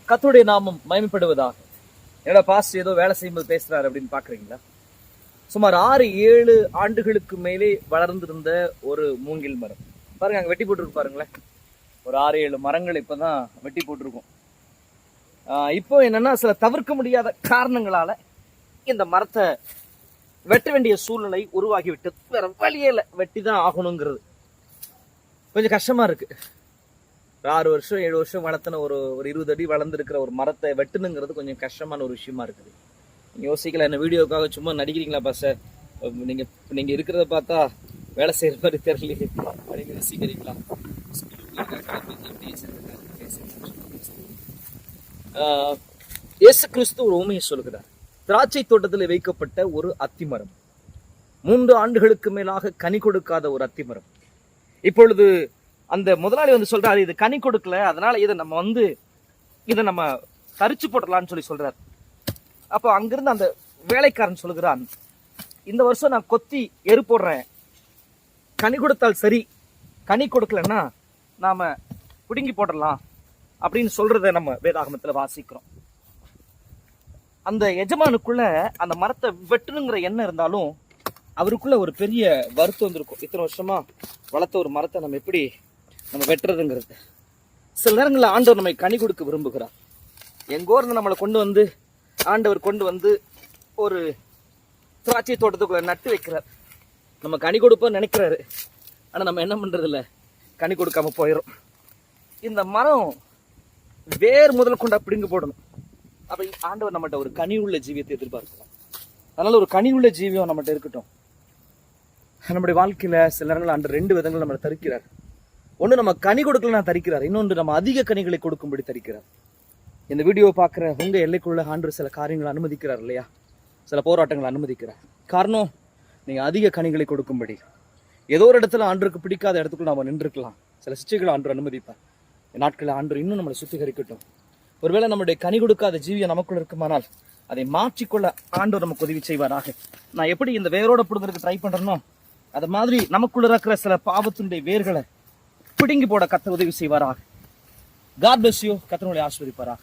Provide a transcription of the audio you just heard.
கர்த்தருடைய நாமம் மகிமைப்படுவதாக. என்னோட பாஸ்ட் ஏதோ வேலை செய்யும்போது பேசுறாரு அப்படின்னு பாக்குறீங்களா? சுமார் 6-7 ஆண்டுகளுக்கு மேலே வளர்ந்திருந்த ஒரு மூங்கில் மரம் பாருங்க, அங்க வெட்டி போட்டுருக்கு பாருங்களேன். ஒரு 6-7 மரங்கள் இப்பதான் வெட்டி போட்டிருக்கோம். இப்போ என்னன்னா சில தவிர்க்க முடியாத காரணங்களால இந்த மரத்தை வெட்ட வேண்டிய சூழ்நிலை உருவாகிவிட்டது. வேற வழியே இல்லை, வெட்டி தான் ஆகணுங்கிறது. கொஞ்சம் கஷ்டமா இருக்கு. 6 வருஷம் 7 வருஷம் வளர்த்தன ஒரு 20 அடி வளர்ந்துருக்கிற ஒரு மரத்தை வெட்டணுங்கிறது கொஞ்சம் கஷ்டமான ஒரு விஷயமா இருக்குது. நீங்க யோசிக்கல, என்ன வீடியோக்காக சும்மா நடிக்கிறீங்களா பாச, நீங்க இருக்கிறத பார்த்தா வேலை செய்யற மாதிரி தெரியல அப்படின்னு யோசிக்கிறீங்களா? இயேசு கிறிஸ்து ஒரு உண்மையை சொல்கிறார். திராட்சை தோட்டத்தில் வைக்கப்பட்ட ஒரு அத்திமரம், 3 ஆண்டுகளுக்கு மேலாக கனி கொடுக்காத ஒரு அத்திமரம். இப்பொழுது அந்த முதலாளி வந்து சொல்றாரு, இது கனி கொடுக்கல, அதனால இதை நம்ம தரிச்சு போட்டலாம்னு சொல்றாரு. அப்போ அங்கிருந்து அந்த வேலைக்காரன் சொல்கிறான், இந்த வருஷம் நான் கொத்தி எரு போடுறேன், கனி கொடுத்தால் சரி, கனி கொடுக்கலன்னா நாம பிடுங்கி போடலாம் அப்படின்னு சொல்றத நம்ம வேதாகமத்துல வாசிக்கிறோம். அந்த எஜமானுக்குள்ள அந்த மரத்தை வெட்டணுங்கிற எண்ணம் இருந்தாலும் அவருக்குள்ள ஒரு பெரிய வருத்தம் வந்திருக்கும். இத்தனை வருஷமா வளர்த்த ஒரு மரத்தை நம்ம எப்படி வெட்டுறதுங்கிறது. சில நேரங்களில் ஆண்டவர் நம்மை கனி கொடுக்க விரும்புகிறார். எங்கோ இருந்து நம்மளை ஆண்டவர் கொண்டு வந்து ஒரு திராட்சை தோட்டத்துக்குள்ள நட்டு வைக்கிறார். நம்ம கனி கொடுப்போம் நினைக்கிறாரு, ஆனா நம்ம என்ன பண்றது இல்ல, கனி கொடுக்காம போயிடும். இந்த மரம் வேர் முதல் கொண்டா பிடுங்க போடணும். அப்ப ஆண்டவர் நம்மகிட்ட ஒரு கனி உள்ள ஜீவியத்தை எதிர்பார்க்கிறோம். அதனால ஒரு கனி உள்ள ஜீவியம் நம்மகிட்ட இருக்கட்டும். நம்முடைய வாழ்க்கையில சில நேரங்கள் ஆண்டு 2 விதங்கள் நம்மளை தரிக்கிறார். ஒண்ணு, நம்ம கனி கொடுக்கலாம் தரிக்கிறார். இன்னொன்று, நம்ம அதிக கனிகளை கொடுக்கும்படி தரிக்கிறார். இந்த வீடியோவை பார்க்குற உங்க எல்லைக்குள்ள ஆண்டு சில காரியங்களை அனுமதிக்கிறார் இல்லையா? சில போராட்டங்களை அனுமதிக்கிறார். காரணம், நீங்க அதிக கனிகளை கொடுக்கும்படி. ஏதோ ஒரு இடத்துல ஆண்டருக்கு பிடிக்காத இடத்துக்குள்ள நம்ம நின்றுக்கலாம். சில சிச்சைகளை ஆண்டு அனுமதிப்பார். நாட்களில் ஆண்டு இன்னும் நம்மளை சுத்திகரிக்கட்டும். ஒருவேளை நம்மளுடைய கனி கொடுக்காத ஜீவியம் நமக்குள்ள இருக்குமானால் அதை மாற்றிக்கொள்ள ஆண்டவர் நமக்கு உதவி செய்வாராக. நான் எப்படி இந்த வேரோட பிடுங்கிறதுக்கு ட்ரை பண்றேனோ அது மாதிரி நமக்குள்ள இருக்கிற சில பாவத்தினுடைய வேர்களை பிடுங்கி போட கர்த்தர் உதவி செய்வாராக. God bless you. கர்த்தர் உங்களை ஆசீர்வதிப்பாராக.